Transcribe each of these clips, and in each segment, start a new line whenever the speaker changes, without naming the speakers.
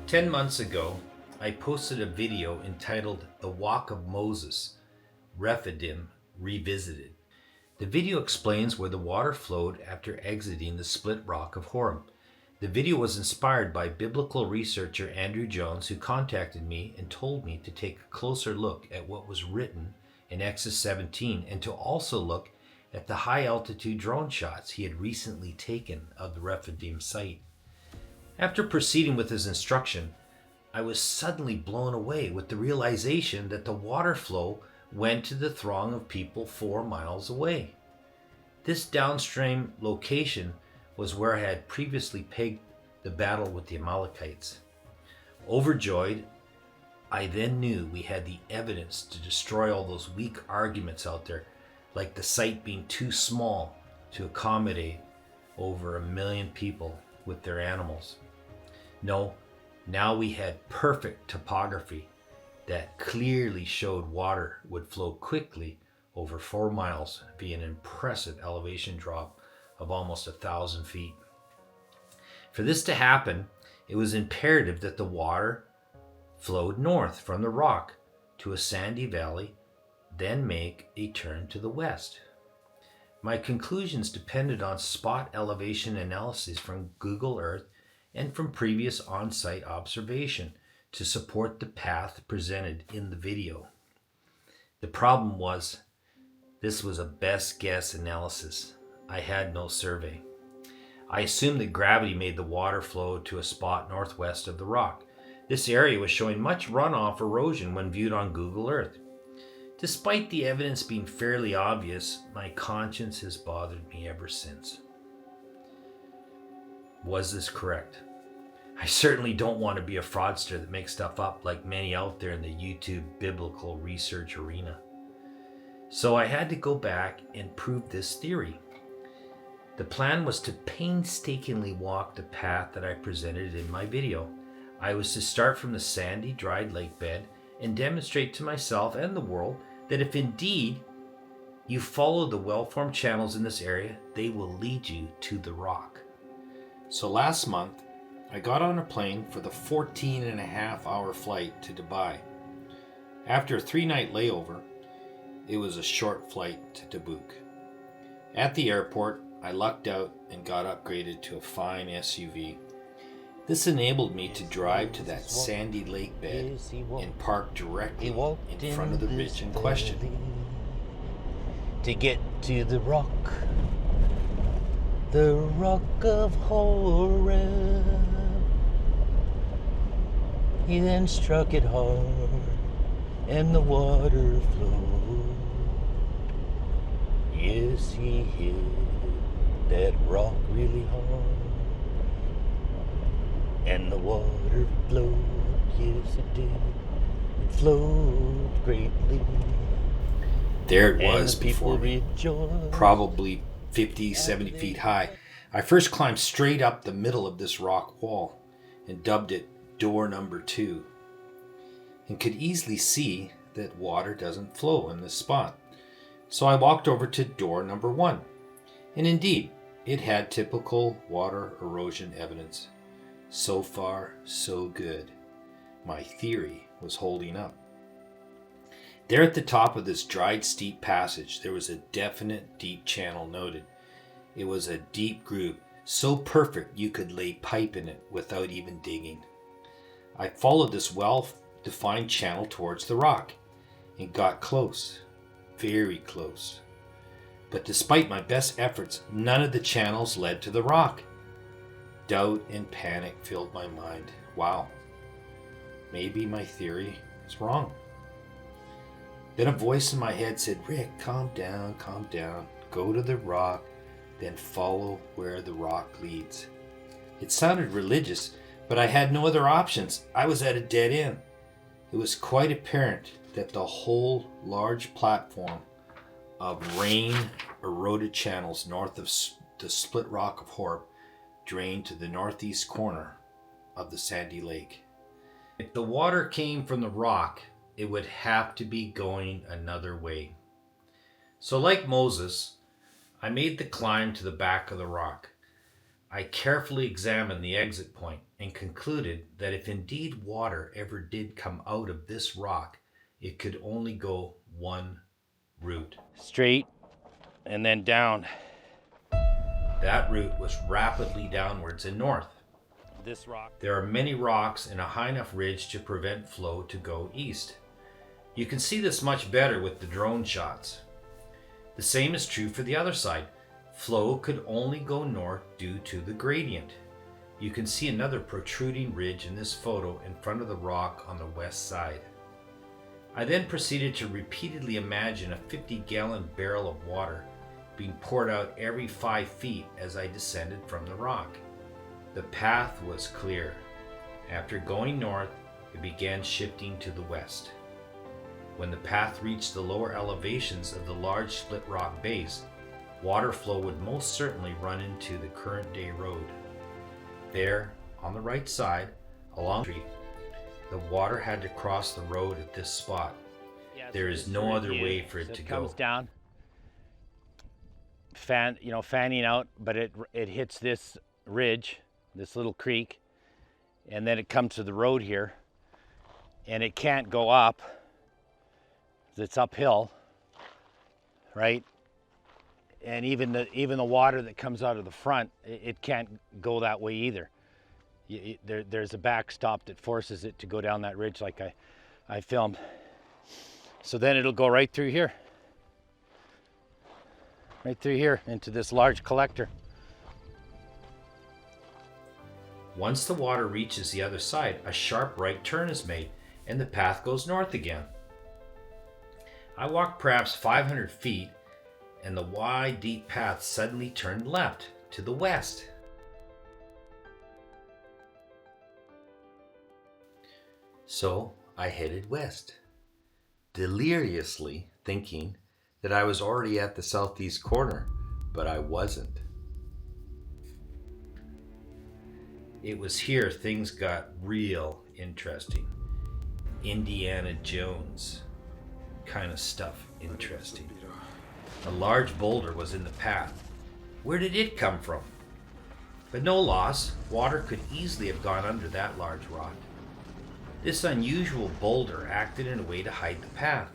10 months ago, I posted a video entitled The Walk of Moses, Rephidim Revisited. The video explains where the water flowed after exiting the split Rock of Horeb. The video was inspired by biblical researcher Andrew Jones, who contacted me and told me to take a closer look at what was written in Exodus 17 and to also look at the high altitude drone shots he had recently taken of the Rephidim site. After proceeding with his instruction, I was suddenly blown away with the realization that the water flow went to the throng of people 4 miles away. This downstream location was where I had previously pegged the battle with the Amalekites. Overjoyed, I then knew we had the evidence to destroy all those weak arguments out there, like the site being too small to accommodate over 1 million people with their animals. No, now we had perfect topography that clearly showed water would flow quickly over 4 miles via an impressive elevation drop of almost 1,000 feet. For this to happen, it was imperative that the water flowed north from the rock to a sandy valley, then make a turn to the west. My conclusions depended on spot elevation analysis from Google Earth and from previous on-site observation to support the path presented in the video. The problem was, this was a best guess analysis. I had no survey. I assumed that gravity made the water flow to a spot northwest of the rock. This area was showing much runoff erosion when viewed on Google Earth. Despite the evidence being fairly obvious, my conscience has bothered me ever since. Was this correct? I certainly don't want to be a fraudster that makes stuff up like many out there in the YouTube biblical research arena. So I had to go back and prove this theory. The plan was to painstakingly walk the path that I presented in my video. I was to start from the sandy, dried lake bed and demonstrate to myself and the world that if indeed you follow the well-formed channels in this area, they will lead you to the rock. So last month, I got on a plane for the 14.5-hour flight to Dubai. After a 3-night layover, it was a short flight to Tabuk. At the airport, I lucked out and got upgraded to a fine SUV. This enabled me to drive to that sandy lake bed and park directly in front of the ridge in question.
To get to the Rock of Horeb. He then struck it hard, and the water flowed. Yes, he hit that rock really hard, and the water flowed. Yes, it did. It flowed greatly.
There it was before me, probably 50, 70 feet high. I first climbed straight up the middle of this rock wall and dubbed it door number 2, and could easily see that water doesn't flow in this spot. So I walked over to door number 1, and indeed, it had typical water erosion evidence. So far, so good. My theory was holding up. There at the top of this dried steep passage, there was a definite deep channel noted. It was a deep groove, so perfect you could lay pipe in it without even digging. I followed this well-defined channel towards the rock and got close, very close. But despite my best efforts, none of the channels led to the rock. Doubt and panic filled my mind. Wow, maybe my theory is wrong. Then a voice in my head said, "Rick, calm down, go to the rock, then follow where the rock leads." It sounded religious, but I had no other options. I was at a dead end. It was quite apparent that the whole large platform of rain-eroded channels north of the split Rock of Horeb drained to the northeast corner of the sandy lake. If the water came from the rock, it would have to be going another way. So like Moses, I made the climb to the back of the rock. I carefully examined the exit point and concluded that if indeed water ever did come out of this rock, it could only go one route.
Straight and then down.
That route was rapidly downwards and north.
This rock.
There are many rocks and a high enough ridge to prevent flow to go east. You can see this much better with the drone shots. The same is true for the other side. Flow could only go north due to the gradient. You can see another protruding ridge in this photo in front of the rock on the west side. I then proceeded to repeatedly imagine a 50-gallon barrel of water being poured out every 5 feet as I descended from the rock. The path was clear. After going north, it began shifting to the west. When the path reached the lower elevations of the large split rock base, water flow would most certainly run into the current day road. There, on the right side, along the street, the water had to cross the road at this spot. There is no other way for it to go. It comes
down, fanning out, but it hits this ridge, this little creek, and then it comes to the road here, and it can't go up. It's uphill, right? And even the water that comes out of the front, it can't go that way either. There's a backstop that forces it to go down that ridge like I filmed. So then it'll go right through here into this large collector.
Once the water reaches the other side, a sharp right turn is made and the path goes north again. I walked perhaps 500 feet and the wide, deep path suddenly turned left to the west. So I headed west, deliriously thinking that I was already at the southeast corner, but I wasn't. It was here things got real interesting. Indiana Jones kind of stuff interesting. A large boulder was in the path. Where did it come from? But no loss. Water could easily have gone under that large rock. This unusual boulder acted in a way to hide the path.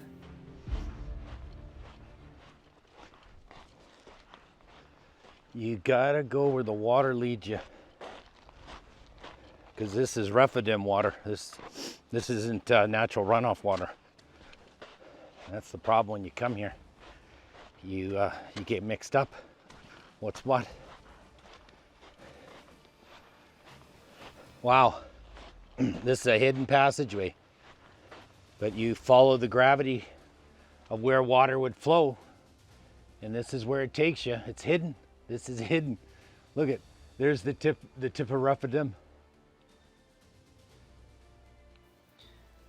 You gotta go where the water leads you. Because this is Rephidim water. This isn't natural runoff water. That's the problem when you come here. You get mixed up. What's what? Wow. This is a hidden passageway. But you follow the gravity of where water would flow. And this is where it takes you. It's hidden. This is hidden. Look at, there's the tip of Rephidim.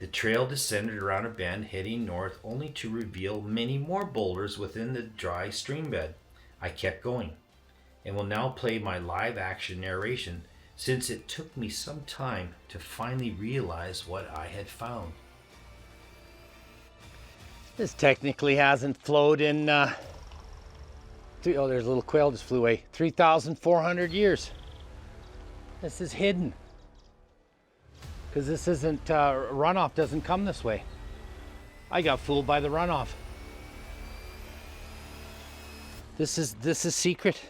The trail descended around a bend heading north only to reveal many more boulders within the dry stream bed. I kept going and will now play my live action narration since it took me some time to finally realize what I had found.
This technically hasn't flowed in, oh, there's a little quail just flew away, 3,400 years. This is hidden. Because this isn't, runoff doesn't come this way. I got fooled by the runoff. This is secret.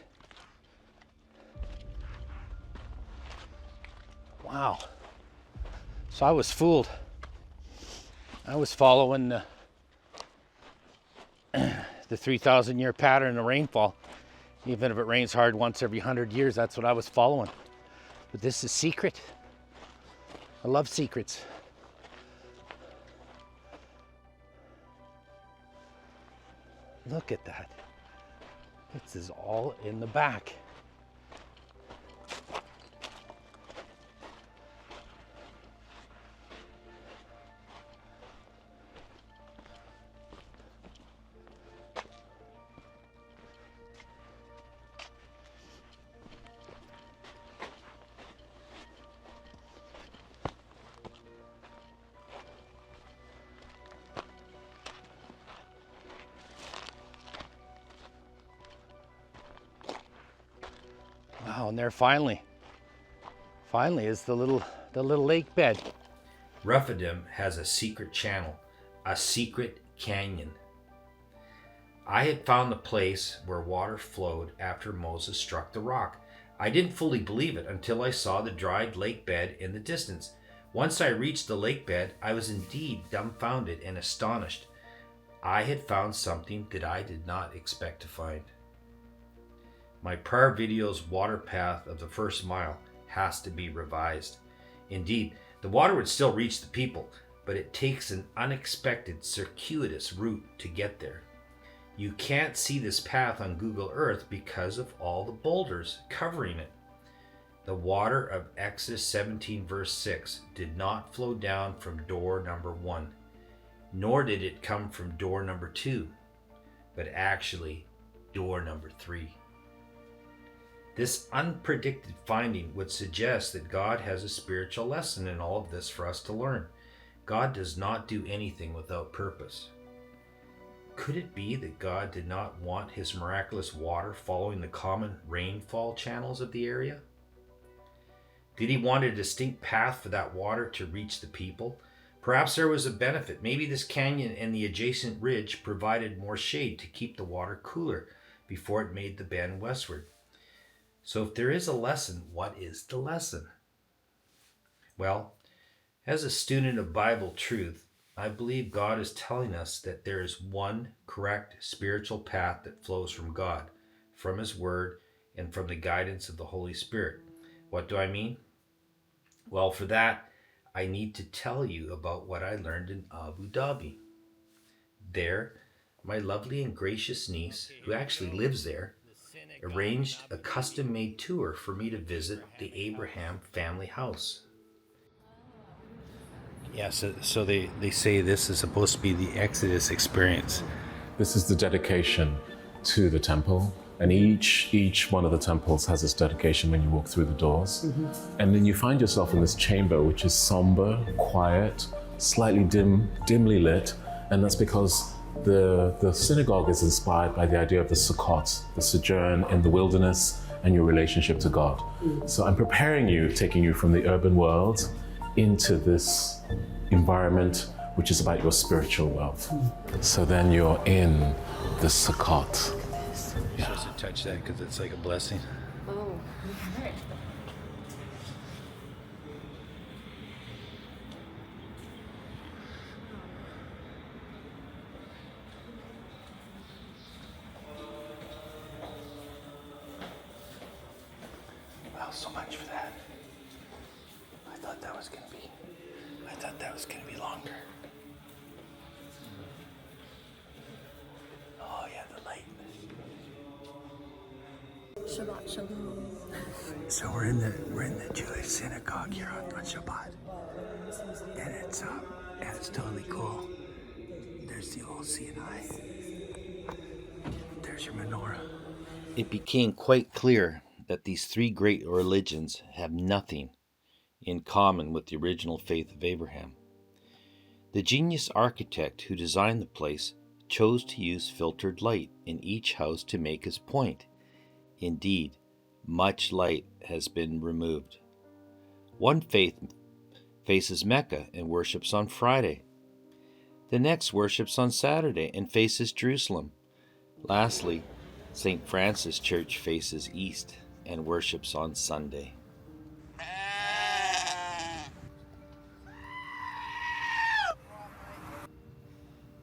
Wow. So I was fooled. I was following the 3,000 year pattern of rainfall. Even if it rains hard once every 100 years, that's what I was following. But this is secret. I love secrets. Look at that. This is all in the back. Wow, and there finally is the little lake bed.
Rephidim has a secret channel, a secret canyon. I had found the place where water flowed after Moses struck the rock. I didn't fully believe it until I saw the dried lake bed in the distance. Once I reached the lake bed, I was indeed dumbfounded and astonished. I had found something that I did not expect to find. My prior video's water path of the first mile has to be revised. Indeed, the water would still reach the people, but it takes an unexpected, circuitous route to get there. You can't see this path on Google Earth because of all the boulders covering it. The water of Exodus 17 verse 6 did not flow down from door number 1, nor did it come from door number 2, but actually door number 3. This unpredicted finding would suggest that God has a spiritual lesson in all of this for us to learn. God does not do anything without purpose. Could it be that God did not want his miraculous water following the common rainfall channels of the area? Did he want a distinct path for that water to reach the people? Perhaps there was a benefit. Maybe this canyon and the adjacent ridge provided more shade to keep the water cooler before it made the bend westward. So if there is a lesson, what is the lesson? Well, as a student of Bible truth, I believe God is telling us that there is one correct spiritual path that flows from God, from his word, and from the guidance of the Holy Spirit. What do I mean? Well, for that, I need to tell you about what I learned in Abu Dhabi. There, my lovely and gracious niece, who actually lives there, arranged a custom-made tour for me to visit the Abraham family house. Yeah, so they say this is supposed to be the Exodus experience.
This is the dedication to the temple, and each one of the temples has its dedication when you walk through the doors. And then you find yourself in this chamber, which is somber, quiet, slightly dimly lit, and that's because the synagogue is inspired by the idea of the Sukkot, the sojourn in the wilderness and your relationship to God. So I'm preparing you, taking you from the urban world into this environment which is about your spiritual wealth. So then you're in the Sukkot.
You're supposed to touch that because it's like a blessing.
Oh, okay.
Well, so much for that. I thought that was gonna be longer. Oh yeah, the light.
Shabbat shalom.
So we're in the Jewish synagogue here on Shabbat, and it's totally cool. There's the old Sinai. There's your menorah. It became quite clear that these three great religions have nothing in common with the original faith of Abraham. The genius architect who designed the place chose to use filtered light in each house to make his point. Indeed, much light has been removed. One faith faces Mecca and worships on Friday. The next worships on Saturday and faces Jerusalem. Lastly, St. Francis Church faces east and worships on Sunday.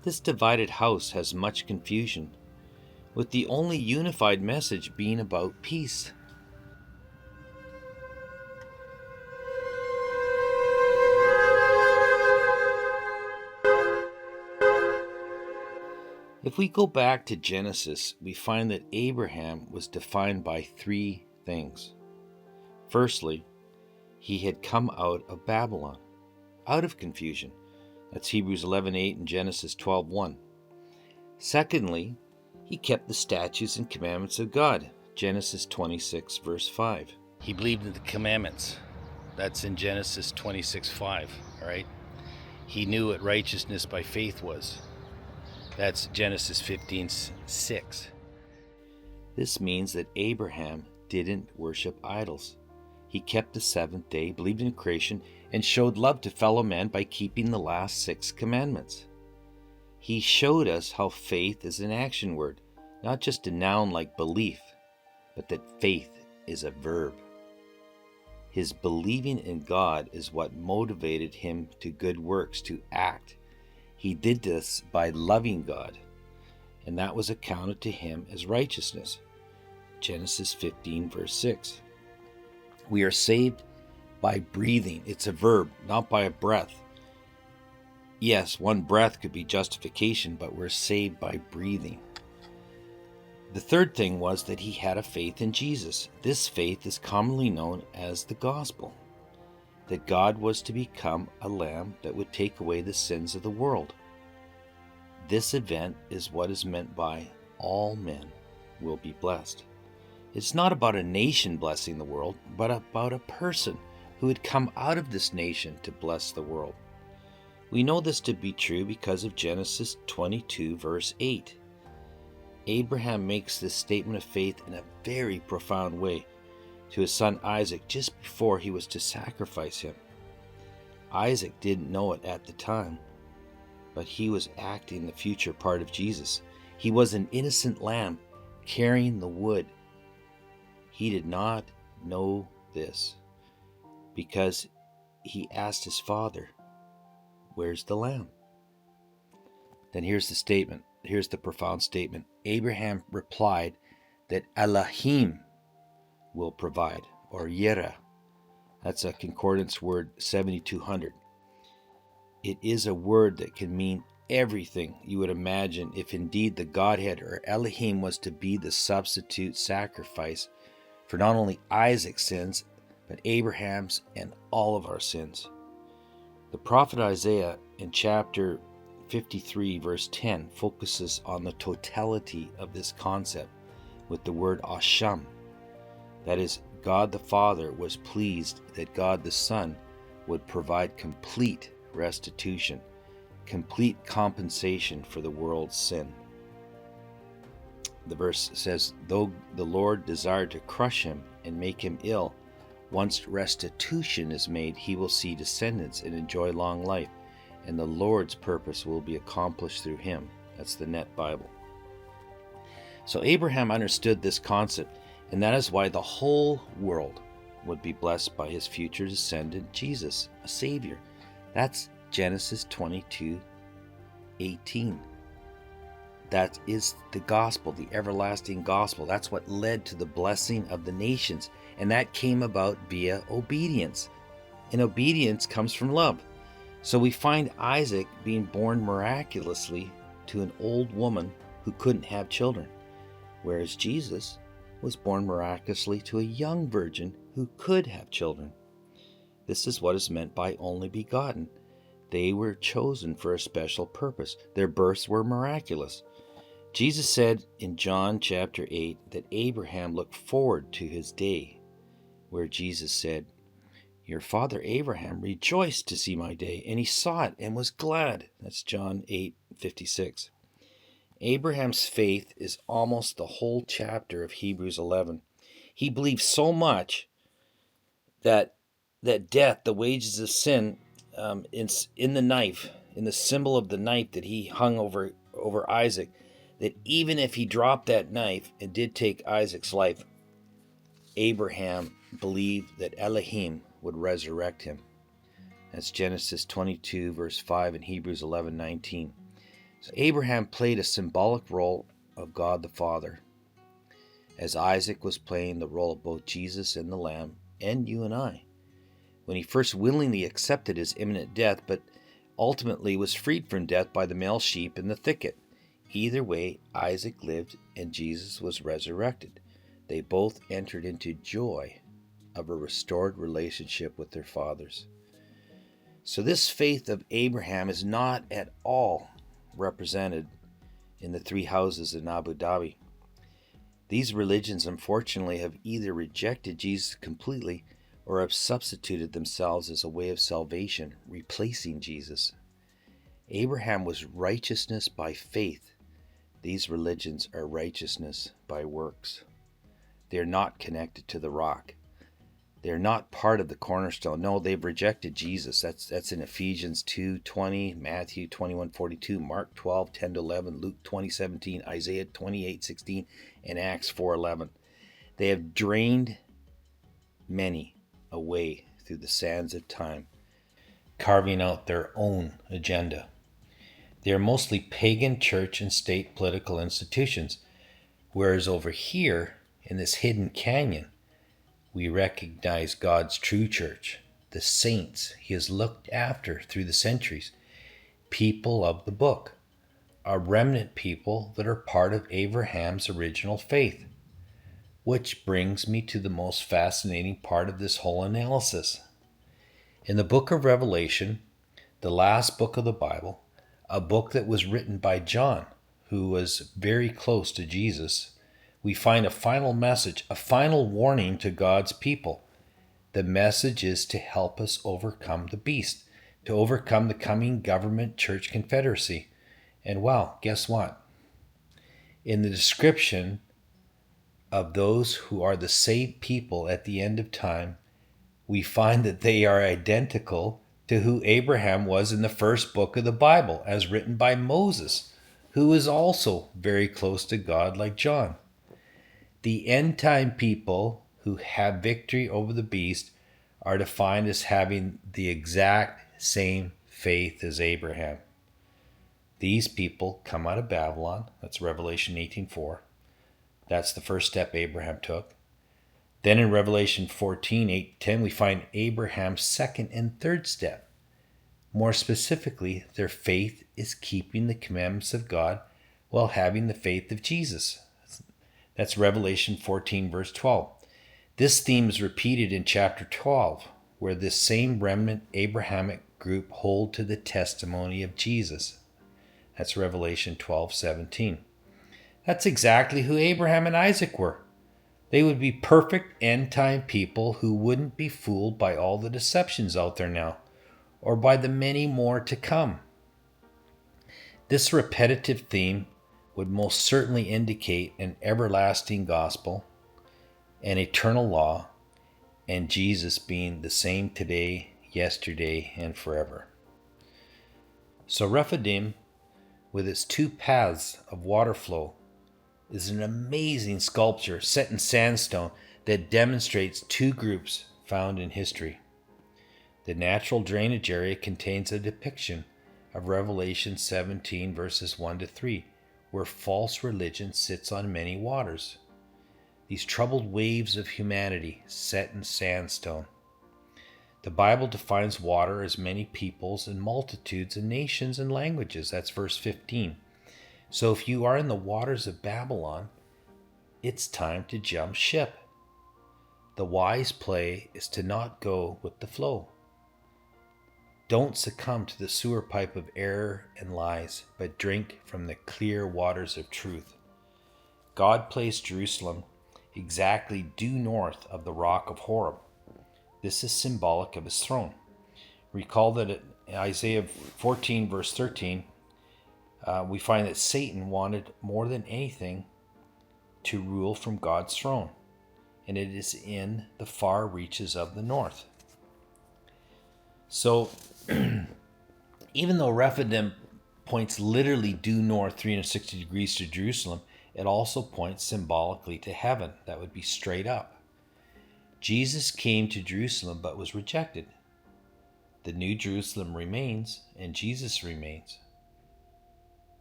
This divided house has much confusion, with the only unified message being about peace. If we go back to Genesis, we find that Abraham was defined by three things. Firstly, he had come out of Babylon, out of confusion. That's Hebrews 11:8 and Genesis 12:1. Secondly, he kept the statutes and commandments of God, Genesis 26 verse 5. He believed in the commandments. That's in Genesis 26:5, all right? He knew what righteousness by faith was. That's Genesis 15:6. This means that Abraham didn't worship idols. He kept the seventh day, believed in creation, and showed love to fellow men by keeping the last 6 commandments. He showed us how faith is an action word, not just a noun like belief, but that faith is a verb. His believing in God is what motivated him to good works, to act. He did this by loving God, and that was accounted to him as righteousness. Genesis 15, verse 6. We are saved by breathing. It's a verb, not by a breath. Yes, one breath could be justification, but we're saved by breathing. The third thing was that he had a faith in Jesus. This faith is commonly known as the gospel, that God was to become a lamb that would take away the sins of the world. This event is what is meant by all men will be blessed. It's not about a nation blessing the world, but about a person who had come out of this nation to bless the world. We know this to be true because of Genesis 22, verse 8. Abraham makes this statement of faith in a very profound way to his son Isaac just before he was to sacrifice him. Isaac didn't know it at the time, but he was acting the future part of Jesus. He was an innocent lamb carrying the wood. He did not know this because he asked his father, "Where's the lamb?" Then here's the statement. Here's the profound statement. Abraham replied that Elohim will provide, or Yireh. That's a concordance word 7200. It is a word that can mean everything you would imagine if indeed the Godhead or Elohim was to be the substitute sacrifice for not only Isaac's sins, but Abraham's and all of our sins. The prophet Isaiah in chapter 53 verse 10 focuses on the totality of this concept with the word Asham. That is, God the Father was pleased that God the Son would provide complete restitution, complete compensation for the world's sin. The verse says, though the Lord desired to crush him and make him ill, once restitution is made, he will see descendants and enjoy long life, and the Lord's purpose will be accomplished through him. That's the Net Bible. So Abraham understood this concept, and that is why the whole world would be blessed by his future descendant, Jesus, a Savior. That's Genesis 22:18. That is the gospel, the everlasting gospel. That's what led to the blessing of the nations, and that came about via obedience. And obedience comes from love. So we find Isaac being born miraculously to an old woman who couldn't have children, whereas Jesus was born miraculously to a young virgin who could have children. This is what is meant by only begotten. They were chosen for a special purpose. Their births were miraculous. Jesus said in John chapter 8 that Abraham looked forward to his day, where Jesus said, "Your father Abraham rejoiced to see my day, and he saw it and was glad." That's John 8:56. Abraham's faith is almost the whole chapter of Hebrews 11. He believed so much that death, the wages of sin, in the knife, in the symbol of the knife that he hung over Isaac, that even if he dropped that knife and did take Isaac's life, Abraham believed that Elohim would resurrect him. That's Genesis 22 verse 5 and Hebrews 11:19. So Abraham played a symbolic role of God the Father, as Isaac was playing the role of both Jesus and the Lamb, and you and I, when he first willingly accepted his imminent death, but ultimately was freed from death by the male sheep in the thicket. Either way, Isaac lived and Jesus was resurrected. They both entered into joy of a restored relationship with their fathers. So this faith of Abraham is not at all represented in the three houses in Abu Dhabi. These religions, unfortunately, have either rejected Jesus completely or have substituted themselves as a way of salvation, replacing Jesus. Abraham was righteousness by faith. These religions are righteousness by works. They're not connected to the rock. They're not part of the cornerstone. No, they've rejected Jesus. That's in Ephesians 2:20, Matthew 21:42, Mark 12:10-11, Luke 20:17, Isaiah 28:16, and Acts 4:11. They have drained many away through the sands of time, carving out their own agenda. They are mostly pagan church and state political institutions, whereas over here, in this hidden canyon, we recognize God's true church, the saints he has looked after through the centuries, people of the book, a remnant people that are part of Abraham's original faith. Which brings me to the most fascinating part of this whole analysis. In the book of Revelation, the last book of the Bible, a book that was written by John, who was very close to Jesus, we find a final message, a final warning to God's people. The message is to help us overcome the beast, to overcome the coming government church confederacy. And well, guess what? In the description of those who are the saved people at the end of time, we find that they are identical to who Abraham was in the first book of the Bible, as written by Moses, who is also very close to God like John. The end time people who have victory over the beast are defined as having the exact same faith as Abraham. These people come out of Babylon. That's Revelation 18:4. That's the first step Abraham took. Then in Revelation 14:8-10, we find Abraham's second and third step. More specifically, their faith is keeping the commandments of God while having the faith of Jesus. That's Revelation 14, verse 12. This theme is repeated in chapter 12, where this same remnant Abrahamic group hold to the testimony of Jesus. That's Revelation 12:17. That's exactly who Abraham and Isaac were. They would be perfect end-time people who wouldn't be fooled by all the deceptions out there now, or by the many more to come. This repetitive theme would most certainly indicate an everlasting gospel, an eternal law, and Jesus being the same today, yesterday, and forever. So Rephidim, with its two paths of water flow, is an amazing sculpture set in sandstone that demonstrates two groups found in history. The natural drainage area contains a depiction of Revelation 17 verses 1-3, where false religion sits on many waters. These troubled waves of humanity set in sandstone. The Bible defines water as many peoples and multitudes and nations and languages. That's verse 15. So if you are in the waters of Babylon, it's time to jump ship. The wise play is to not go with the flow. Don't succumb to the sewer pipe of error and lies, but drink from the clear waters of truth. God placed Jerusalem exactly due north of the Rock of Horeb. This is symbolic of his throne. Recall that in Isaiah 14 verse 13, we find that Satan wanted more than anything to rule from God's throne, and it is in the far reaches of the north. So, even though Rephidim points literally due north 360 degrees to Jerusalem, it also points symbolically to heaven. That would be straight up. Jesus came to Jerusalem but was rejected. The New Jerusalem remains, and Jesus remains.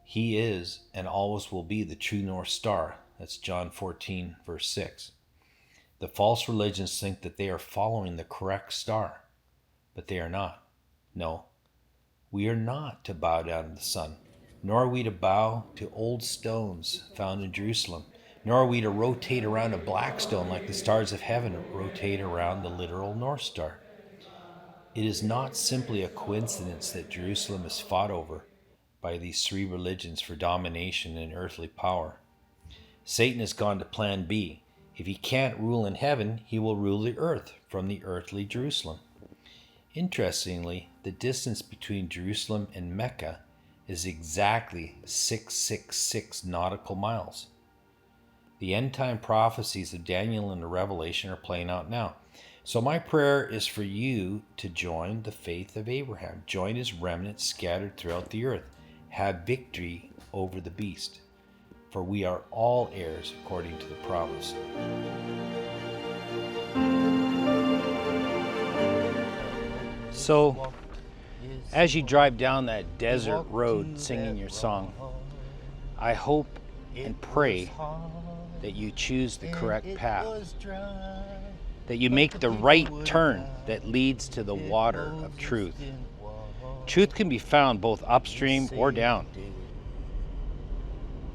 He is and always will be the true North Star. That's John 14, verse 6. The false religions think that they are following the correct star, but they are not. No, we are not to bow down to the sun, nor are we to bow to old stones found in Jerusalem, nor are we to rotate around a black stone like the stars of heaven rotate around the literal North Star. It is not simply a coincidence that Jerusalem is fought over by these three religions for domination and earthly power. Satan has gone to plan B. If he can't rule in heaven, he will rule the earth from the earthly Jerusalem. Interestingly, the distance between Jerusalem and Mecca is exactly 666 nautical miles. The end time prophecies of Daniel and the Revelation are playing out now. So my prayer is for you to join the faith of Abraham. Join his remnant scattered throughout the earth. Have victory over the beast. For we are all heirs according to the promise.
So, as you drive down that desert road singing your song, I hope and pray that you choose the correct path, that you make the right turn that leads to the water of truth. Truth can be found both upstream or down.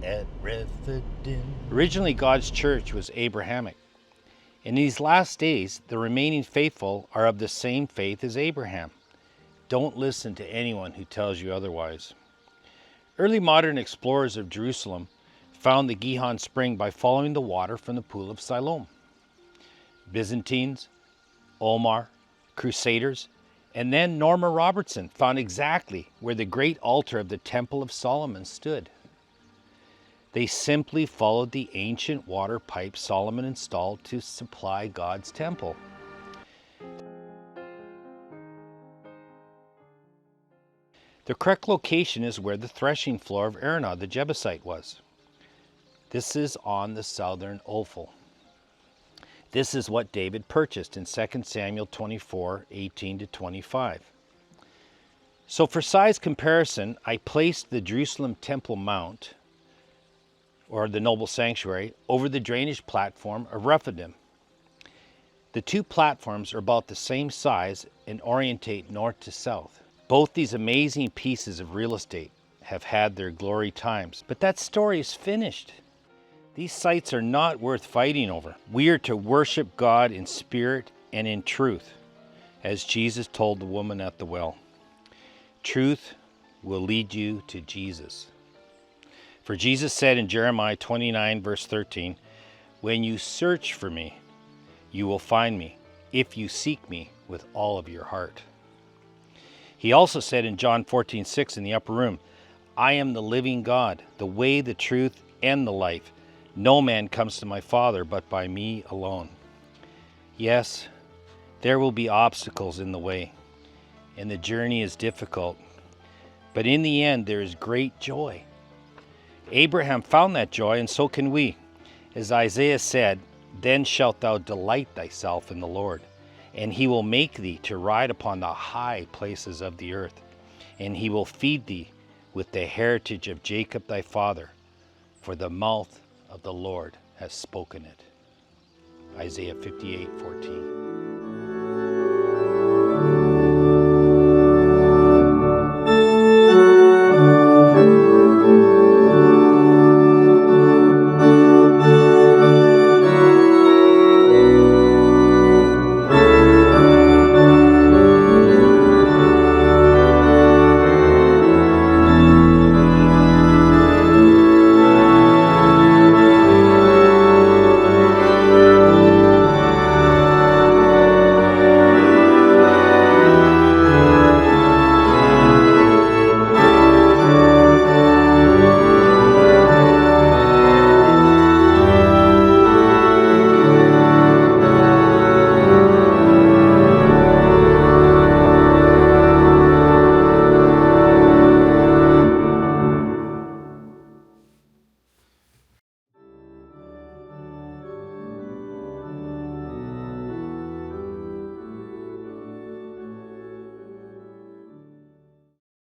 At Rephidim.
Originally, God's church was Abrahamic. In these last days, the remaining faithful are of the same faith as Abraham. Don't listen to anyone who tells you otherwise. Early modern explorers of Jerusalem found the Gihon spring by following the water from the pool of Siloam. Byzantines, Omar, Crusaders, and then Norma Robertson found exactly where the great altar of the Temple of Solomon stood. They simply followed the ancient water pipe Solomon installed to supply God's temple. The correct location is where the threshing floor of Araunah the Jebusite was. This is on the southern Ophel. This is what David purchased in 2 Samuel 24:18-25. So for size comparison, I placed the Jerusalem Temple Mount, or the noble sanctuary, over the drainage platform of Rephidim. The two platforms are about the same size and orientate north to south. Both these amazing pieces of real estate have had their glory times, but that story is finished. These sites are not worth fighting over. We are to worship God in spirit and in truth, as Jesus told the woman at the well. Truth will lead you to Jesus. For Jesus said in Jeremiah 29, verse 13, "When you search for me, you will find me, if you seek me with all of your heart." He also said in John 14:6 in the upper room, "I am the living God, the way, the truth, and the life. No man comes to my Father but by me alone." Yes, there will be obstacles in the way, and the journey is difficult, but in the end there is great joy. Abraham found that joy, and so can we. As Isaiah said, "Then shalt thou delight thyself in the Lord, and he will make thee to ride upon the high places of the earth, and he will feed thee with the heritage of Jacob thy father, for the mouth of the Lord has spoken it." Isaiah 58:14.